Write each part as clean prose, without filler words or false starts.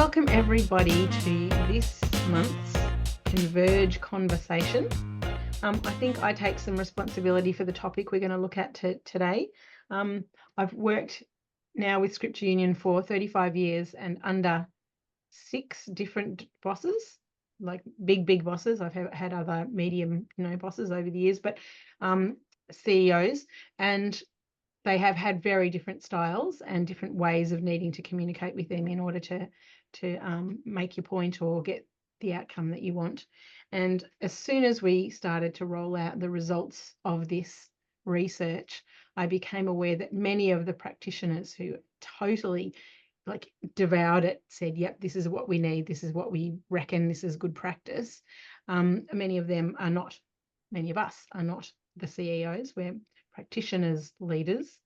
Welcome everybody to this month's Converge Conversation. I think I take some responsibility for the topic we're going to look at today. I've worked now with Scripture Union for 35 years and under 6 different bosses, like big bosses. I've had other medium, bosses over the years, but CEOs, and they have had very different styles and different ways of needing to communicate with them in order to make your point or get the outcome that you want. And as soon as we started to roll out the results of this research, I became aware that many of the practitioners who totally devoured it said, yep, this is what we need, this is what we reckon, this is good practice. Many of us are not the CEOs. We're practitioners, leaders,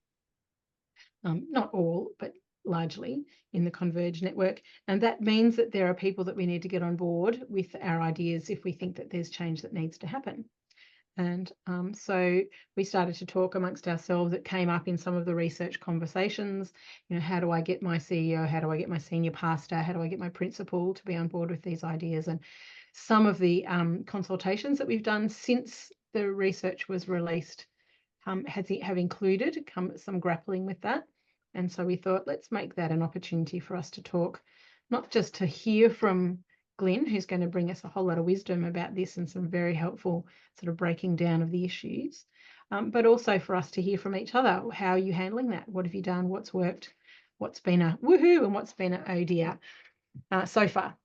not all, but largely in the Converge network. And that means that there are people that we need to get on board with our ideas if we think that there's change that needs to happen. And so we started to talk amongst ourselves. It came up in some of the research conversations, how do I get my CEO, how do I get my senior pastor, how do I get my principal to be on board with these ideas? And some of the consultations that we've done since the research was released have included some grappling with that. And so we thought, let's make that an opportunity for us to talk, not just to hear from Glyn, who's going to bring us a whole lot of wisdom about this and some very helpful sort of breaking down of the issues, but also for us to hear from each other. How are you handling that? What have you done? What's worked? What's been a woohoo and what's been a oh dear so far?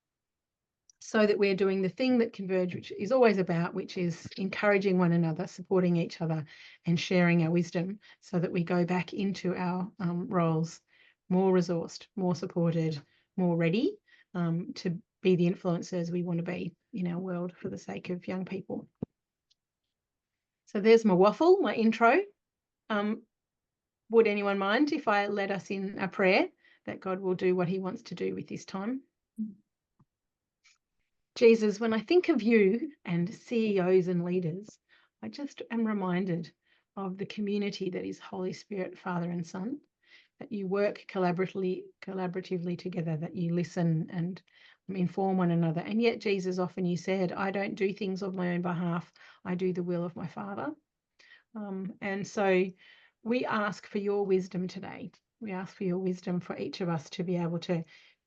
So that we're doing the thing that Converge, which is always about, which is encouraging one another, supporting each other and sharing our wisdom so that we go back into our roles more resourced, more supported, more ready to be the influencers we want to be in our world for the sake of young people. So there's my waffle, my intro. Would anyone mind if I led us in a prayer that God will do what he wants to do with this time? Jesus, when I think of you and CEOs and leaders, I just am reminded of the community that is Holy Spirit, Father and Son, that you work collaboratively together, that you listen and inform one another. And yet, Jesus, often you said, I don't do things on my own behalf, I do the will of my Father. And so we ask for your wisdom today. We ask for your wisdom for each of us to be able to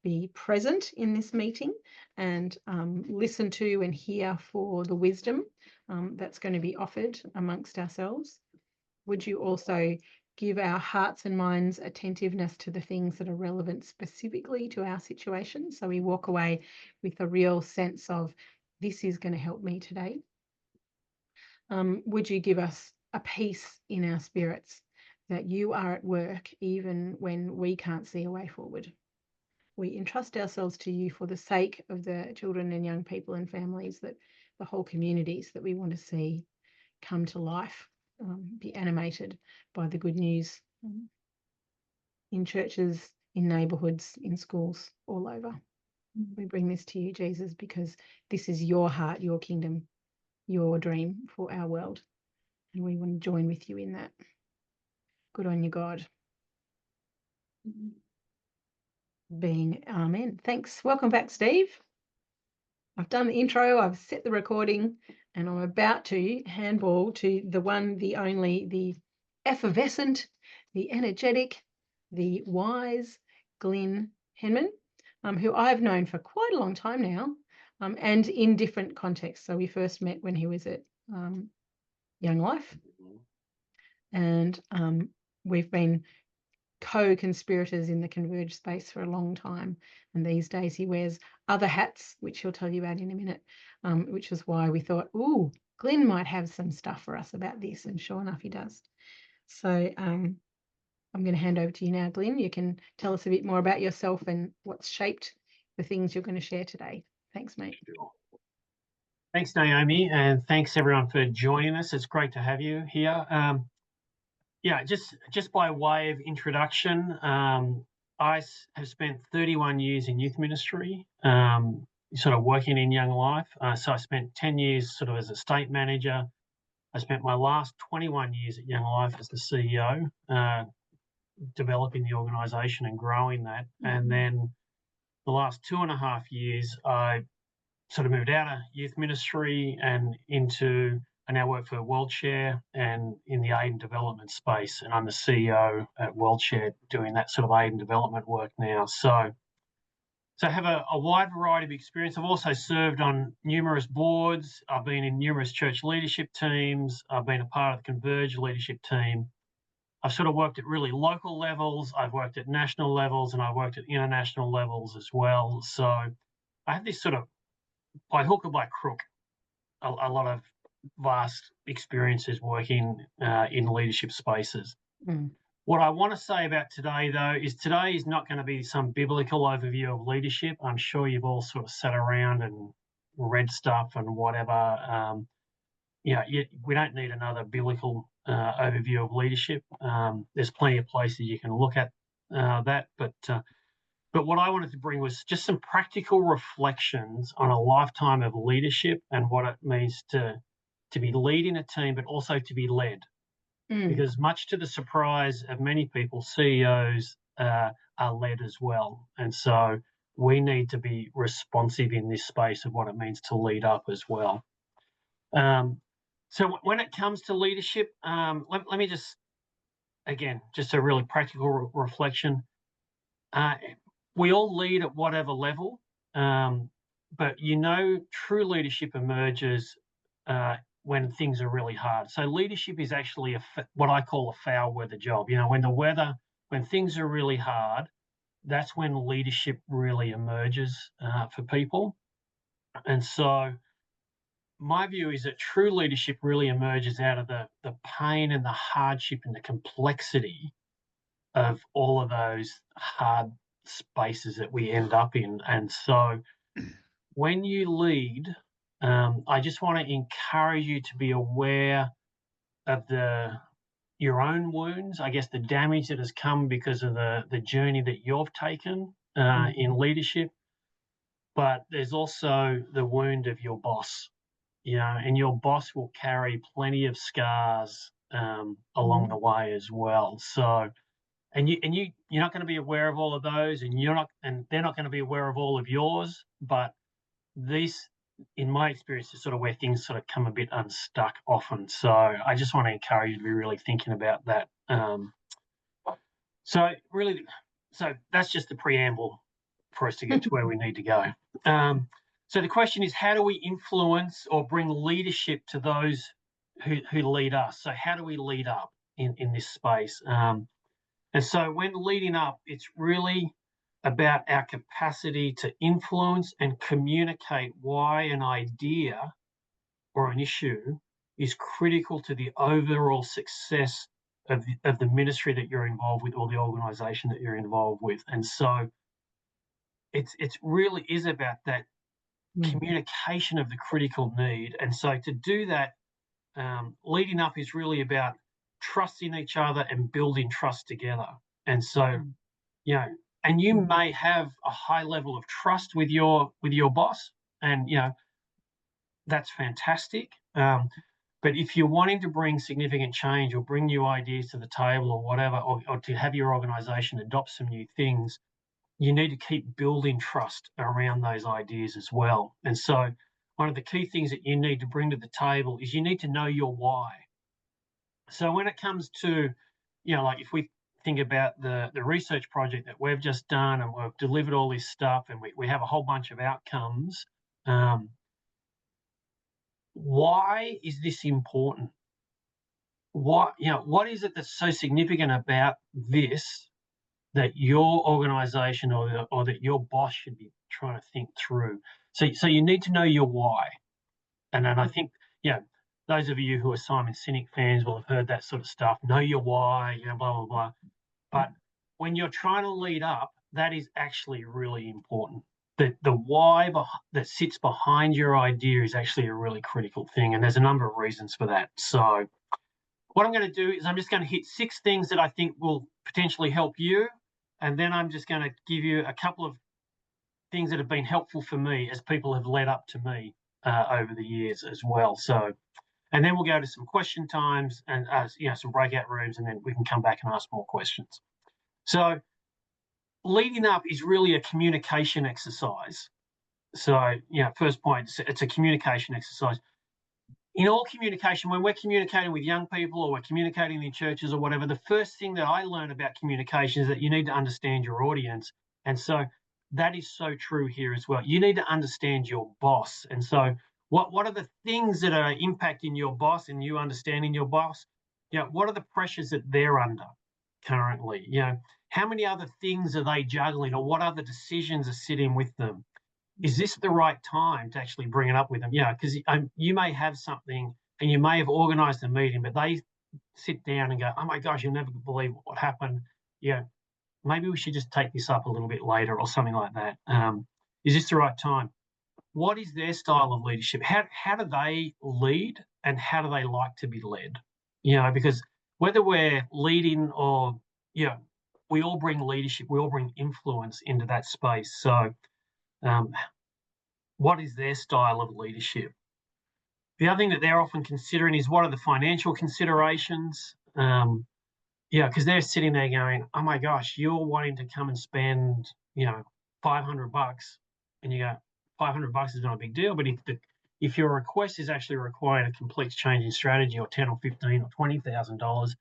be present in this meeting and listen to and hear for the wisdom that's going to be offered amongst ourselves. Would you also give our hearts and minds attentiveness to the things that are relevant specifically to our situation, so we walk away with a real sense of this is going to help me today? Would you give us a peace in our spirits that you are at work even when we can't see a way forward? We entrust ourselves to you for the sake of the children and young people and families, that the whole communities that we want to see come to life, be animated by the good news in churches, in neighbourhoods, in schools, all over. We bring this to you, Jesus, because this is your heart, your kingdom, your dream for our world. And we want to join with you in that. Good on you, God. Being amen. Thanks. Welcome back, Steve. I've done the intro, I've set the recording, and I'm about to handball to the one, the only, the effervescent, the energetic, the wise Glyn Henmann, who I've known for quite a long time now, and in different contexts. So we first met when he was at Young Life, and we've been co-conspirators in the Converge space for a long time, and these days he wears other hats, which he'll tell you about in a minute, which is why we thought, ooh, Glyn might have some stuff for us about this, and sure enough he does. So I'm going to hand over to you now, Glyn. You can tell us a bit more about yourself and what's shaped the things you're going to share today. Thanks, mate. Sure. Thanks, Naomi, and thanks everyone for joining us. It's great to have you here. Yeah, just by way of introduction, I have spent 31 years in youth ministry, sort of working in Young Life. So I spent 10 years sort of as a state manager. I spent my last 21 years at Young Life as the CEO, developing the organisation and growing that. And then the last 2.5 years, I sort of moved out of youth ministry and into, I now work for WorldShare and in the aid and development space, and I'm the CEO at WorldShare doing that sort of aid and development work now. So I have a wide variety of experience. I've also served on numerous boards. I've been in numerous church leadership teams. I've been a part of the Converge leadership team. I've sort of worked at really local levels. I've worked at national levels, and I've worked at international levels as well. So I have this sort of, by hook or by crook, a lot of vast experiences working in leadership spaces. Mm. What I want to say about today, though, is today is not going to be some biblical overview of leadership. I'm sure you've all sort of sat around and read stuff and whatever. We don't need another biblical overview of leadership. There's plenty of places you can look at that. But what I wanted to bring was just some practical reflections on a lifetime of leadership and what it means to be leading a team, but also to be led. Because much to the surprise of many people, CEOs are led as well. And so we need to be responsive in this space of what it means to lead up as well. So when it comes to leadership, let me just, again, just a really practical reflection. We all lead at whatever level, but true leadership emerges when things are really hard. So leadership is actually what I call a foul weather job. When things are really hard, that's when leadership really emerges for people. And so my view is that true leadership really emerges out of the pain and the hardship and the complexity of all of those hard spaces that we end up in. And so when you lead, I just want to encourage you to be aware of your own wounds, I guess the damage that has come because of the journey that you've taken in leadership. But there's also the wound of your boss, and your boss will carry plenty of scars along the way as well. So, and you're not going to be aware of all of those, and they're not going to be aware of all of yours. But these, in my experience, is sort of where things sort of come a bit unstuck often. So I just want to encourage you to be really thinking about that. So that's just the preamble for us to get to where we need to go. So the question is, how do we influence or bring leadership to those who lead us? So how do we lead up in this space? And so when leading up, it's really about our capacity to influence and communicate why an idea or an issue is critical to the overall success of the ministry that you're involved with or the organisation that you're involved with. And so it really is about that communication of the critical need. And so to do that, leading up is really about trusting each other and building trust together. And so, and you may have a high level of trust with your boss, and that's fantastic. But if you're wanting to bring significant change or bring new ideas to the table or whatever, or to have your organisation adopt some new things, you need to keep building trust around those ideas as well. And so one of the key things that you need to bring to the table is you need to know your why. So when it comes to, like if we think about the research project that we've just done and we've delivered all this stuff and we have a whole bunch of outcomes, why is this important? What is it that's so significant about this that your organisation or that your boss should be trying to think through? So you need to know your why. And then I think, those of you who are Simon Sinek fans will have heard that sort of stuff. Know your why, blah, blah, blah. But when you're trying to lead up, that is actually really important. The why that sits behind your idea is actually a really critical thing. And there's a number of reasons for that. So what I'm going to do is I'm just going to hit 6 things that I think will potentially help you. And then I'm just going to give you a couple of things that have been helpful for me as people have led up to me over the years as well. So, and then we'll go to some question times and some breakout rooms, and then we can come back and ask more questions. So leading up is really a communication exercise. So, first point, it's a communication exercise. In all communication, when we're communicating with young people or we're communicating in churches or whatever, the first thing that I learn about communication is that you need to understand your audience. And so that is so true here as well. You need to understand your boss. And so what are the things that are impacting your boss and you understanding your boss? What are the pressures that they're under currently? How many other things are they juggling, or what other decisions are sitting with them? Is this the right time to actually bring it up with them? Because you may have something and you may have organized a meeting, but they sit down and go, oh my gosh, you'll never believe what happened. Maybe we should just take this up a little bit later or something like that. Is this the right time? What is their style of leadership? How do they lead, and how do they like to be led? Because whether we're leading or, we all bring leadership, we all bring influence into that space. So, what is their style of leadership? The other thing that they're often considering is, what are the financial considerations? Because they're sitting there going, oh my gosh, you're wanting to come and spend, $500, and you go, $500 is not a big deal. But if your request is actually requiring a complete change in strategy, or $10 or $15 or $20,000,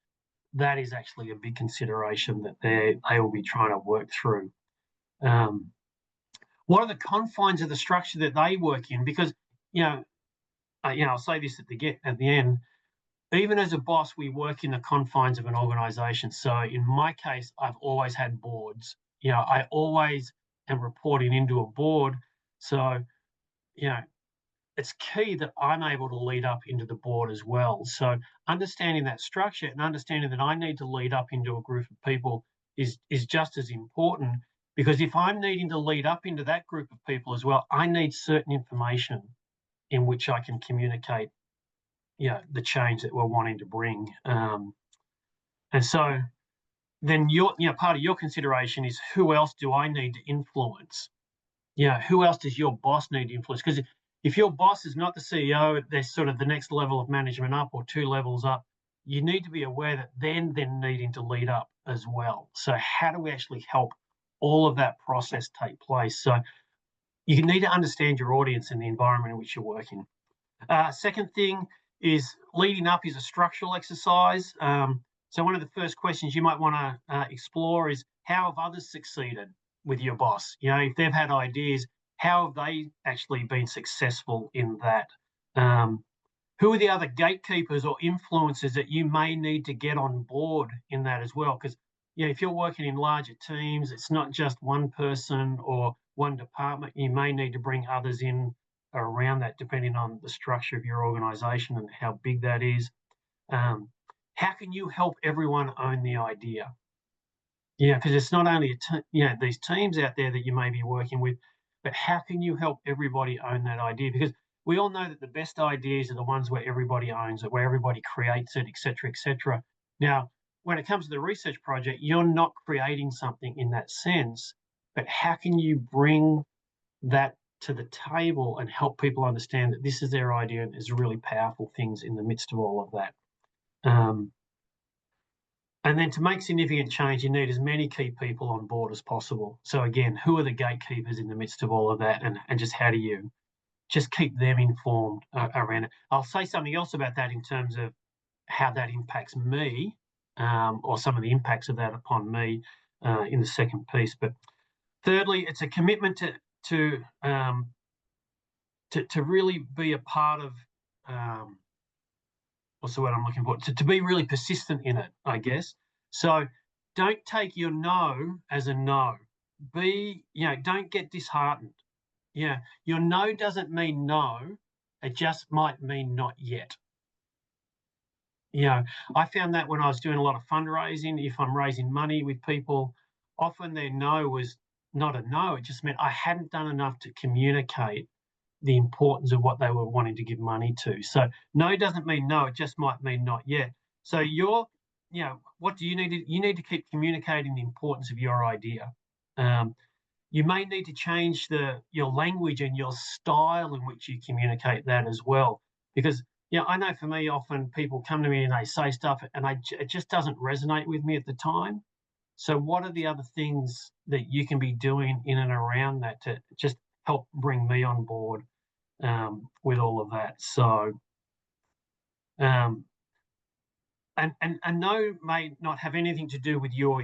that is actually a big consideration that they will be trying to work through. What are the confines of the structure that they work in? Because, I'll say this at the end. Even as a boss, we work in the confines of an organization. So in my case, I've always had boards. I always am reporting into a board. So, it's key that I'm able to lead up into the board as well. So understanding that structure and understanding that I need to lead up into a group of people is just as important, because if I'm needing to lead up into that group of people as well, I need certain information in which I can communicate, the change that we're wanting to bring. And so then part of your consideration is, who else do I need to influence? Who else does your boss need to influence? Because if your boss is not the CEO, they're sort of the next level of management up or 2 levels up, you need to be aware that then needing to lead up as well. So how do we actually help all of that process take place? So you need to understand your audience and the environment in which you're working. Second thing is, leading up is a structural exercise. So one of the first questions you might want to explore is, how have others succeeded with your boss? If they've had ideas, how have they actually been successful in that? Who are the other gatekeepers or influencers that you may need to get on board in that as well? Because if you're working in larger teams, it's not just one person or one department. You may need to bring others in around that, depending on the structure of your organization and how big that is. How can you help everyone own the idea? Because it's not only these teams out there that you may be working with, but how can you help everybody own that idea? Because we all know that the best ideas are the ones where everybody owns it, where everybody creates it, et cetera, et cetera. Now, when it comes to the research project, you're not creating something in that sense, but how can you bring that to the table and help people understand that this is their idea and there's really powerful things in the midst of all of that? And then to make significant change, you need as many key people on board as possible. So again, who are the gatekeepers in the midst of all of that, and just how do you just keep them informed around it? I'll say something else about that in terms of how that impacts me, or some of the impacts of that upon me in the second piece. But thirdly, it's a commitment to really be a part of, what's the word I'm looking for? To be really persistent in it, I guess. So don't take your no as a no. Don't get disheartened. Your no doesn't mean no. It just might mean not yet. I found that when I was doing a lot of fundraising, if I'm raising money with people, often their no was not a no. It just meant I hadn't done enough to communicate the importance of what they were wanting to give money to. So no doesn't mean no, it just might mean not yet. So what do you need to, you need to keep communicating the importance of your idea. You may need to change your language and your style in which you communicate that as well. Because I know for me, often people come to me and they say stuff and it just doesn't resonate with me at the time. So what are the other things that you can be doing in and around that to just help bring me on board with all of that? So, and no may not have anything to do with your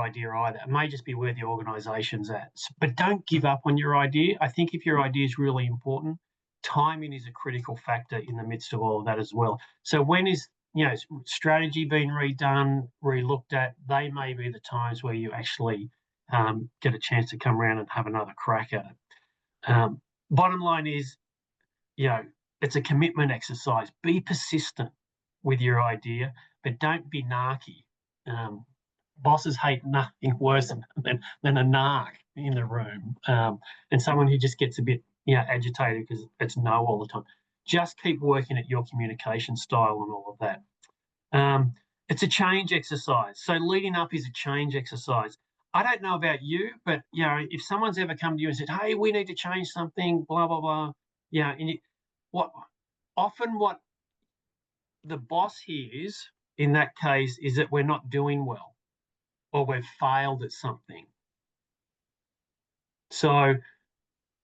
idea either. It may just be where the organisation's at. But don't give up on your idea. I think if your idea is really important, timing is a critical factor in the midst of all of that as well. So when is strategy being redone, re-looked at? They may be the times where you actually get a chance to come around and have another crack at it. Bottom line is, it's a commitment exercise. Be persistent with your idea, but don't be narky. Bosses hate nothing worse than a narc in the room, and someone who just gets a bit agitated because it's no all the time. Just keep working at your communication style and all of that. It's a change exercise. So leading up is a change exercise. I don't know about you, but if someone's ever come to you and said, "Hey, we need to change something," blah blah blah, and what the boss hears in that case is that we're not doing well or we've failed at something. So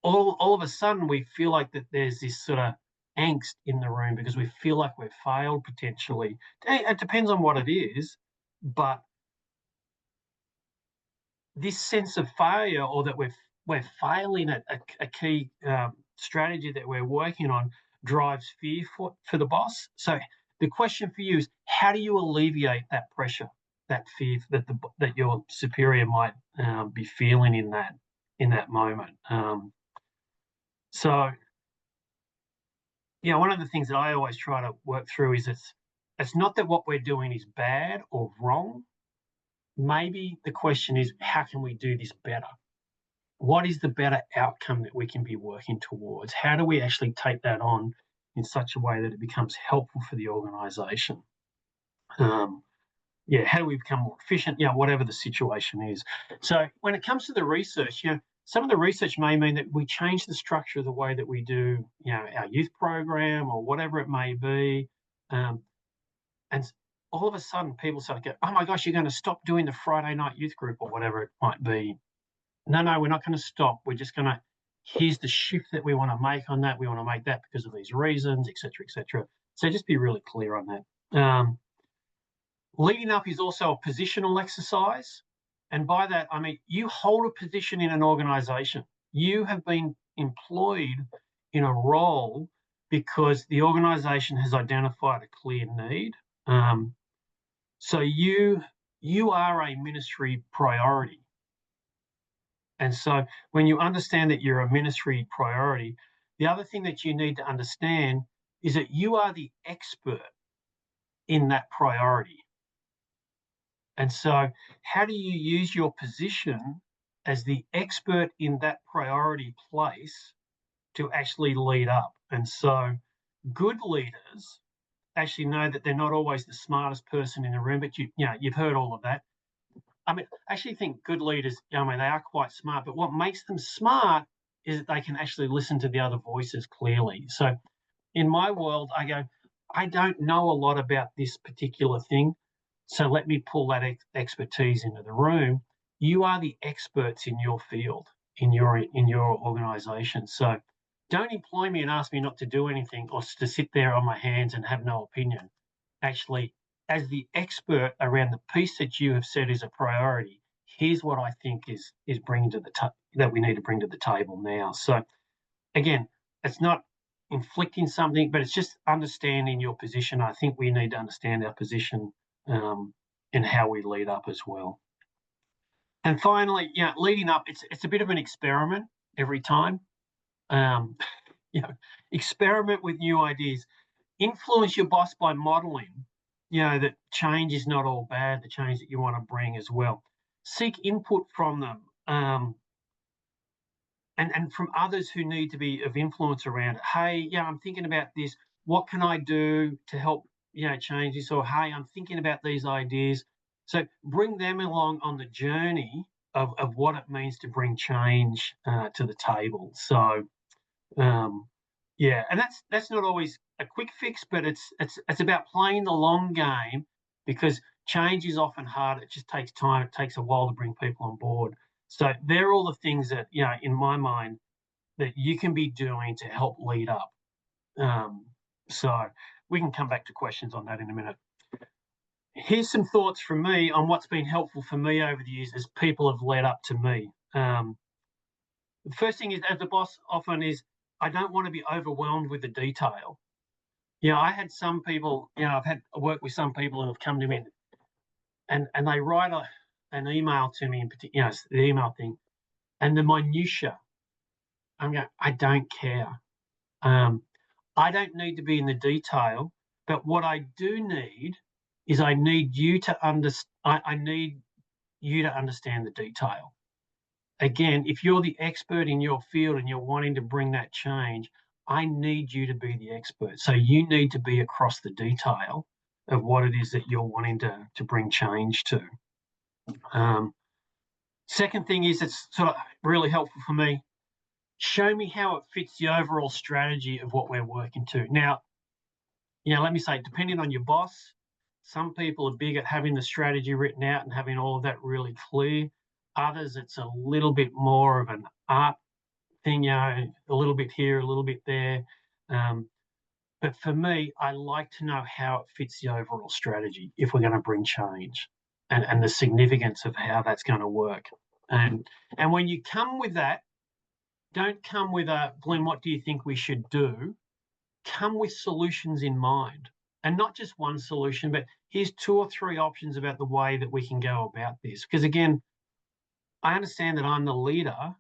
all of a sudden we feel like that there's this sort of angst in the room because we feel like we've failed potentially. It depends on what it is, but this sense of failure, or that we're failing at a key strategy that we're working on, drives fear for the boss. So the question for you is, how do you alleviate that pressure, that fear that your superior might be feeling in that moment? So, one of the things that I always try to work through is it's not that what we're doing is bad or wrong. Maybe the question is, how can we do this better? What is the better outcome that we can be working towards? How do we actually take that on in such a way that it becomes helpful for the organisation? How do we become more efficient? Whatever the situation is. So when it comes to the research, some of the research may mean that we change the structure of the way that we do, our youth program or whatever it may be, and all of a sudden people start to go, "Oh my gosh, you're going to stop doing the Friday night youth group," or whatever it might be. No, we're not going to stop. We're just going to, here's the shift that we want to make on that. We want to make that because of these reasons, et cetera, et cetera. So just be really clear on that. Leading up is also a positional exercise. And by that, I mean, you hold a position in an organisation. You have been employed in a role because the organisation has identified a clear need. So you are a ministry priority. And so when you understand that you're a ministry priority, the other thing that you need to understand is that you are the expert in that priority. And so how do you use your position as the expert in that priority place to actually lead up? And so good leaders actually know that they're not always the smartest person in the room, but you've heard all of that. I mean, I actually think good leaders, they are quite smart, but what makes them smart is that they can actually listen to the other voices clearly. So in my world, I go, I don't know a lot about this particular thing, so let me pull that expertise into the room. You are the experts in your field, in your organisation. So don't employ me and ask me not to do anything or to sit there on my hands and have no opinion. Actually, as the expert around the piece that you have said is a priority, here's what I think is bringing to that we need to bring to the table now. So again, it's not inflicting something, but it's just understanding your position. I think we need to understand our position and how we lead up as well. And finally, leading up, it's a bit of an experiment every time. Experiment with new ideas. Influence your boss by modeling, that change is not all bad, the change that you want to bring as well. Seek input from them and from others who need to be of influence around it. Hey, I'm thinking about this. What can I do to help, change this? Or, hey, I'm thinking about these ideas. So bring them along on the journey of what it means to bring change to the table. So, and that's not always a quick fix, but it's about playing the long game, because change is often hard. It just takes time. It takes a while to bring people on board. So they're all the things that, in my mind, that you can be doing to help lead up. So we can come back to questions on that in a minute. Here's some thoughts from me on what's been helpful for me over the years as people have led up to me. The first thing is, as a boss, often is I don't want to be overwhelmed with the detail. I had some people, I've had work with some people who have come to me and they write an email to me in particular, the email thing, and the minutiae. I'm going, I don't care. I don't need to be in the detail, but what I do need is I need you to understand the detail. Again, if you're the expert in your field and you're wanting to bring that change, I need you to be the expert. So you need to be across the detail of what it is that you're wanting to bring change to. Second thing is, it's sort of really helpful for me. Show me how it fits the overall strategy of what we're working to. Now, let me say, depending on your boss, some people are big at having the strategy written out and having all of that really clear. Others, it's a little bit more of an art thing, a little bit here, a little bit there. But for me, I like to know how it fits the overall strategy if we're going to bring change and the significance of how that's going to work. And when you come with that, don't come with Glyn, what do you think we should do? Come with solutions in mind. And not just one solution, but here's 2 or 3 options about the way that we can go about this. Because again, I understand that I'm the leader,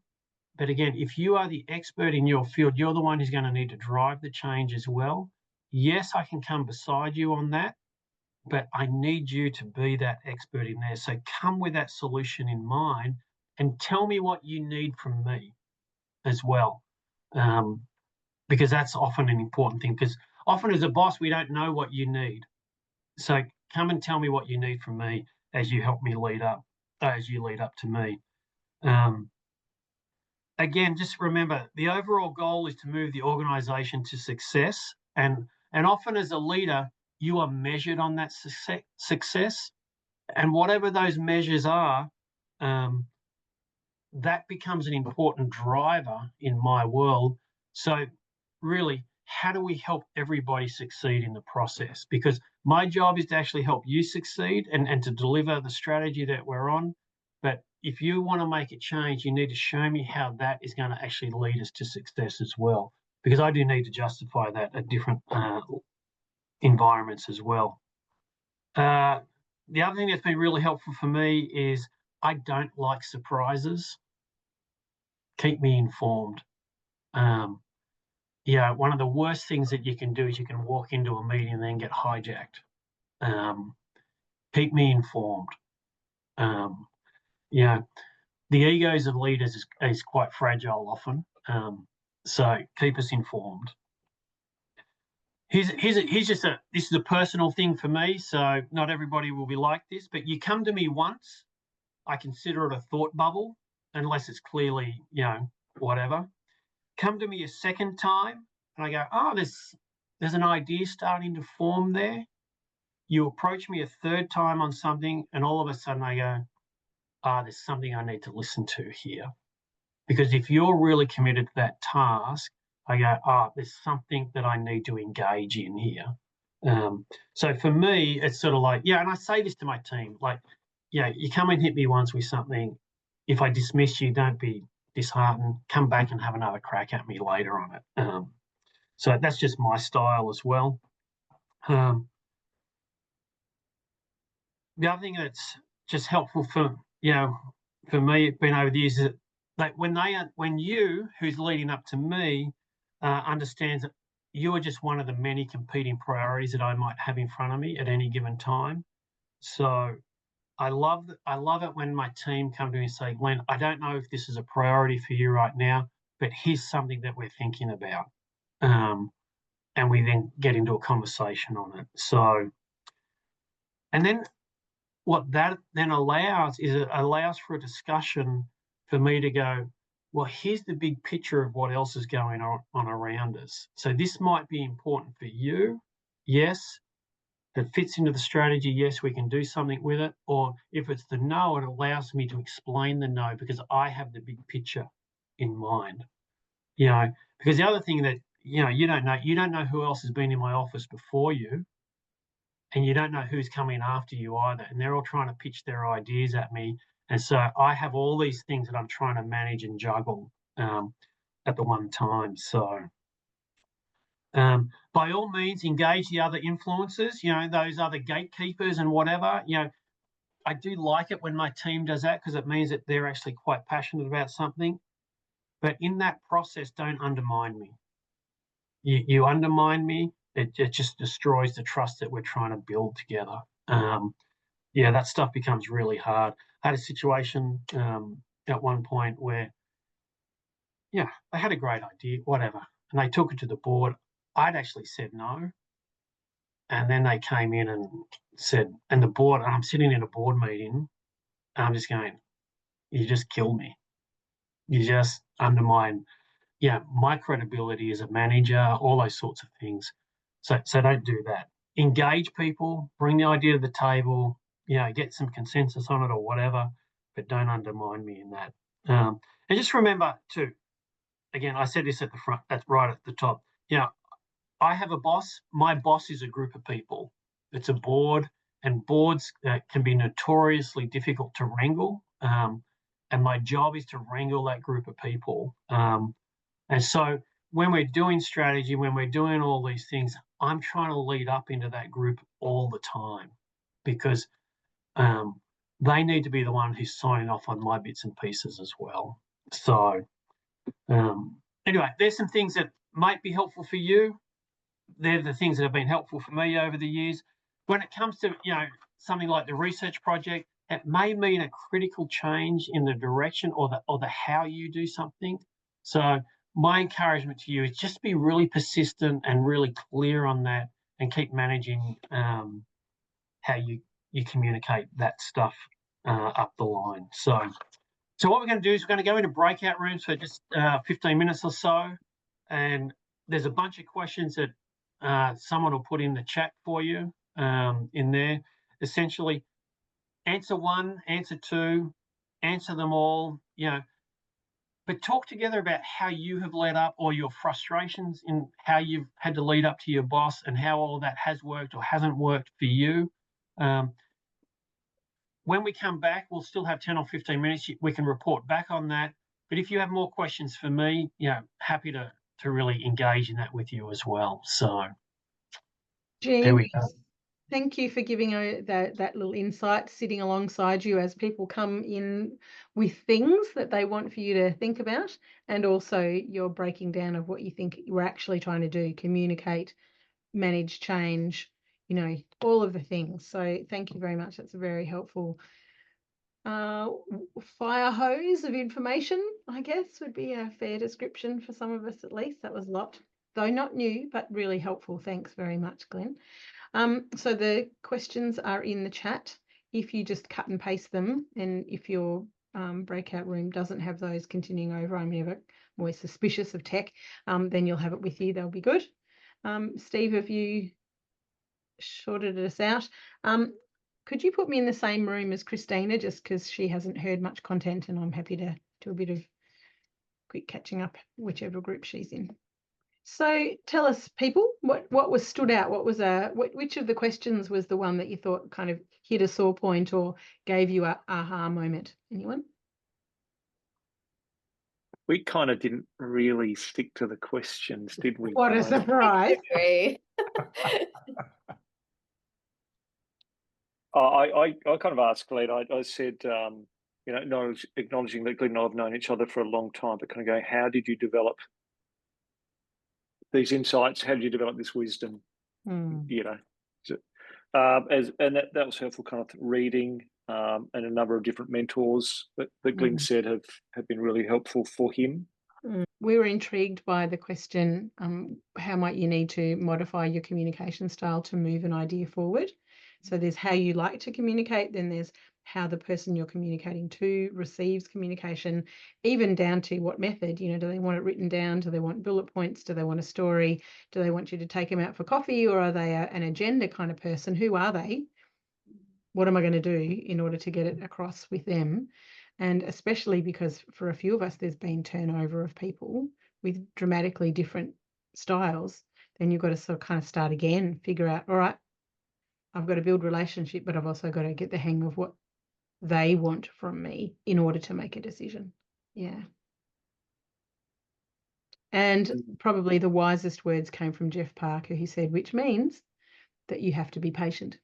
but again, if you are the expert in your field, you're the one who's going to need to drive the change as well. Yes, I can come beside you on that, but I need you to be that expert in there. So come with that solution in mind and tell me what you need from me as well. Because that's often an important thing, because often as a boss, we don't know what you need. So come and tell me what you need from me as you help me lead up, as you lead up to me. Again, just remember, the overall goal is to move the organization to success. And often as a leader, you are measured on that success. And whatever those measures are, that becomes an important driver in my world. So really, how do we help everybody succeed in the process? Because my job is to actually help you succeed and to deliver the strategy that we're on. But if you want to make a change, you need to show me how that is going to actually lead us to success as well. Because I do need to justify that at different environments as well. The other thing that's been really helpful for me is I don't like surprises. Keep me informed. One of the worst things that you can do is you can walk into a meeting and then get hijacked. Keep me informed. The egos of leaders is quite fragile often. So keep us informed. This is a personal thing for me, so not everybody will be like this, but you come to me once, I consider it a thought bubble, unless it's clearly, whatever. Come to me a second time, and I go, oh, there's an idea starting to form there. You approach me a third time on something, and all of a sudden I go, there's something I need to listen to here. Because if you're really committed to that task, I go, there's something that I need to engage in here. So for me, it's sort of like, and I say this to my team, like, you come and hit me once with something. If I dismiss you, don't be disheartened. Come back and have another crack at me later on it. So that's just my style as well. The other thing that's just helpful for me, been over the years, is that when you, who's leading up to me, understands that you are just one of the many competing priorities that I might have in front of me at any given time. So I love it when my team come to me and say, Glyn, I don't know if this is a priority for you right now, but here's something that we're thinking about. And we then get into a conversation on it. So, and then what that then allows is it allows for a discussion for me to go, well, here's the big picture of what else is going on around us. So this might be important for you, yes, that fits into the strategy, yes, we can do something with it. Or if it's the no, it allows me to explain the no because I have the big picture in mind. Because the other thing that, you don't know who else has been in my office before you, and you don't know who's coming after you either. And they're all trying to pitch their ideas at me. And so I have all these things that I'm trying to manage and juggle at the one time. So by all means, engage the other influencers, those other gatekeepers and whatever. I do like it when my team does that because it means that they're actually quite passionate about something. But in that process, don't undermine me. You undermine me, it just destroys the trust that we're trying to build together. That stuff becomes really hard. I had a situation at one point where, they had a great idea, whatever, and they took it to the board. I'd actually said no. And then they came in and said, and the board, I'm sitting in a board meeting, and I'm just going, you just killed me. You just undermine, my credibility as a manager, all those sorts of things. So don't do that. Engage people, bring the idea to the table, get some consensus on it or whatever, but don't undermine me in that. And just remember too, again, I said this at the front, that's right at the top. I have a boss. My boss is a group of people. It's a board, and boards can be notoriously difficult to wrangle. And my job is to wrangle that group of people. And so when we're doing strategy, when we're doing all these things, I'm trying to lead up into that group all the time because they need to be the one who's signing off on my bits and pieces as well. So anyway, there's some things that might be helpful for you. They're the things that have been helpful for me over the years. When it comes to, something like the research project, it may mean a critical change in the direction or the how you do something. So my encouragement to you is just be really persistent and really clear on that and keep managing how you communicate that stuff up the line. So what we're going to do is we're going to go into breakout rooms for just 15 minutes or so. And there's a bunch of questions that someone will put in the chat for you in there. Essentially, answer one, answer two, answer them all, but talk together about how you have led up or your frustrations in how you've had to lead up to your boss and how all that has worked or hasn't worked for you. When we come back, we'll still have 10 or 15 minutes. We can report back on that. But if you have more questions for me, happy to really engage in that with you as well. So there we go. Thank you for giving that little insight, sitting alongside you as people come in with things that they want for you to think about, and also your breaking down of what you think we're actually trying to do, communicate, manage change, all of the things. So thank you very much. That's a very helpful fire hose of information, I guess, would be a fair description for some of us at least. That was a lot, though not new, but really helpful. Thanks very much, Glyn. So the questions are in the chat. If you just cut and paste them, and if your breakout room doesn't have those continuing over, I'm always suspicious of tech, then you'll have it with you. They'll be good. Steve, have you sorted us out? Could you put me in the same room as Christina, just because she hasn't heard much content and I'm happy to do a bit of quick catching up, whichever group she's in. So tell us, people, what was stood out? What was which of the questions was the one that you thought kind of hit a sore point or gave you a aha moment? Anyone? We kind of didn't really stick to the questions, did we? What a surprise! I kind of asked Glyn. I said, acknowledging that Glyn and I have known each other for a long time, but kind of going, how did you develop these insights? How did you develop this wisdom? And that was helpful, kind of reading and a number of different mentors that Glyn said have been really helpful for him. We were intrigued by the question, how might you need to modify your communication style to move an idea forward? So there's how you like to communicate, then there's how the person you're communicating to receives communication, even down to what method. You know, do they want it written down? Do they want bullet points? Do they want a story? Do they want you to take them out for coffee, or are they an agenda kind of person? Who are they? What am I going to do in order to get it across with them? And especially because for a few of us, there's been turnover of people with dramatically different styles, then you've got to sort of kind of start again, figure out, all right, I've got to build relationship, but I've also got to get the hang of what they want from me in order to make a decision. Yeah. And probably the wisest words came from Jeff Parker. He said, which means that you have to be patient.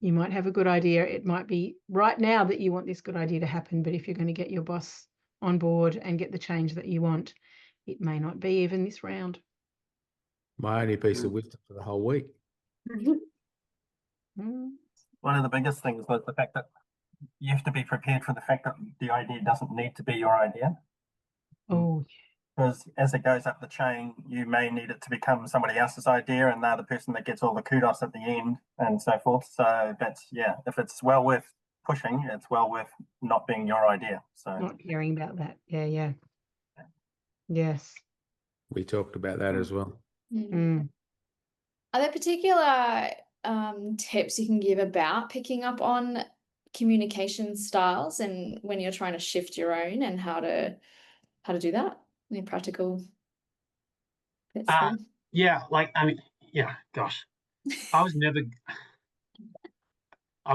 You might have a good idea. It might be right now that you want this good idea to happen, but if you're going to get your boss on board and get the change that you want, it may not be even this round. My only piece of wisdom for the whole week. One of the biggest things was the fact that you have to be prepared for the fact that the idea doesn't need to be your idea. Oh, Because as it goes up the chain, you may need it to become somebody else's idea, and they're the person that gets all the kudos at the end and so forth. So that's, yeah, if it's well worth pushing, it's well worth not being your idea. So not hearing about that. Yeah. Yes. We talked about that as well. Mm. Are there particular tips you can give about picking up on communication styles and when you're trying to shift your own, and how to do that? Any practical bits there? Yeah, like, I mean, yeah, gosh, I've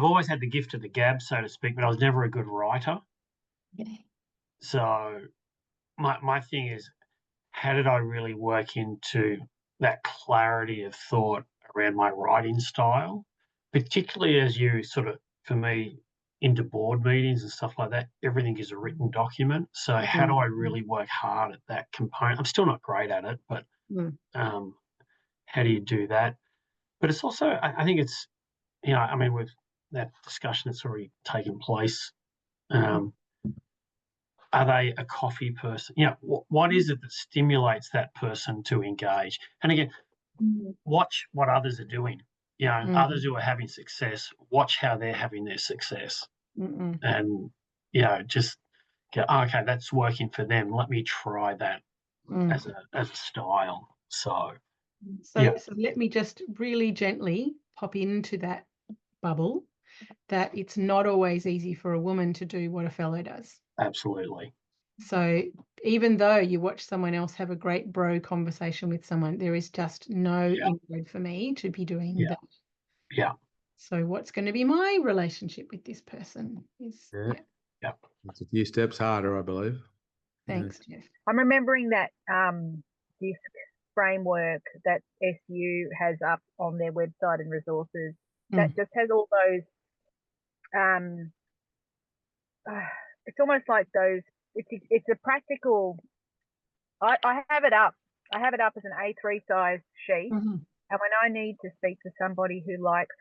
always had the gift of the gab, so to speak, but I was never a good writer. Yeah. So my thing is, how did I really work into that clarity of thought around my writing style, particularly as you sort of, for me, into board meetings and stuff like that, everything is a written document. So how do I really work hard at that component? I'm still not great at it, but how do you do that? But it's also, I think it's, you know, I mean, with that discussion that's already taken place, are they a coffee person? You know, what is it that stimulates that person to engage? And again, watch what others are doing. You know, others who are having success, watch how they're having their success. And, you know, just go, oh, okay, that's working for them. Let me try that as a style. So let me just really gently pop into that bubble, that it's not always easy for a woman to do what a fellow does. Absolutely. So even though you watch someone else have a great bro conversation with someone, there is just no inroad for me to be doing that. Yeah. So what's going to be my relationship with this person is It's a few steps harder, I believe. Thanks, Jeff. I'm remembering that DISC framework that SU has up on their website and resources that just has all those it's almost like those, it's a practical, I have it up as an A3 size sheet, and when I need to speak to somebody who likes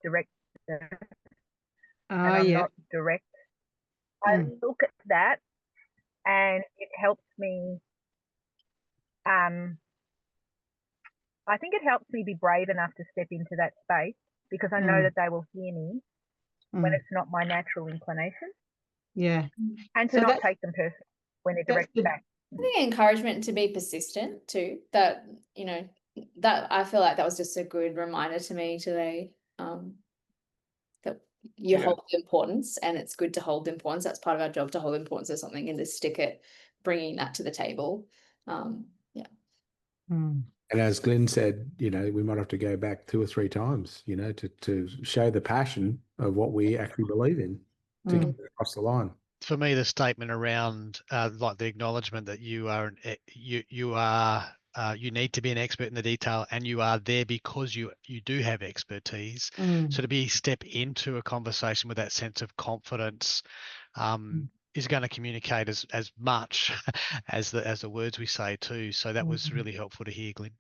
direct and I'm not direct, I look at that and it helps me, I think it helps me be brave enough to step into that space, because I know that they will hear me when it's not my natural inclination. Yeah. And to not take them personally when they're directed back. I think encouragement to be persistent too. That, you know, that I feel like that was just a good reminder to me today. That you hold the importance, and it's good to hold the importance. That's part of our job, to hold the importance of something and to stick it, bringing that to the table. And as Glyn said, you know, we might have to go back 2 or 3 times, you know, to show the passion of what we actually believe in to get across the line. For me, the statement around like the acknowledgement that you need to be an expert in the detail, and you are there because you do have expertise. So to be step into a conversation with that sense of confidence is going to communicate as much as the words we say too. So that was really helpful to hear, Glyn.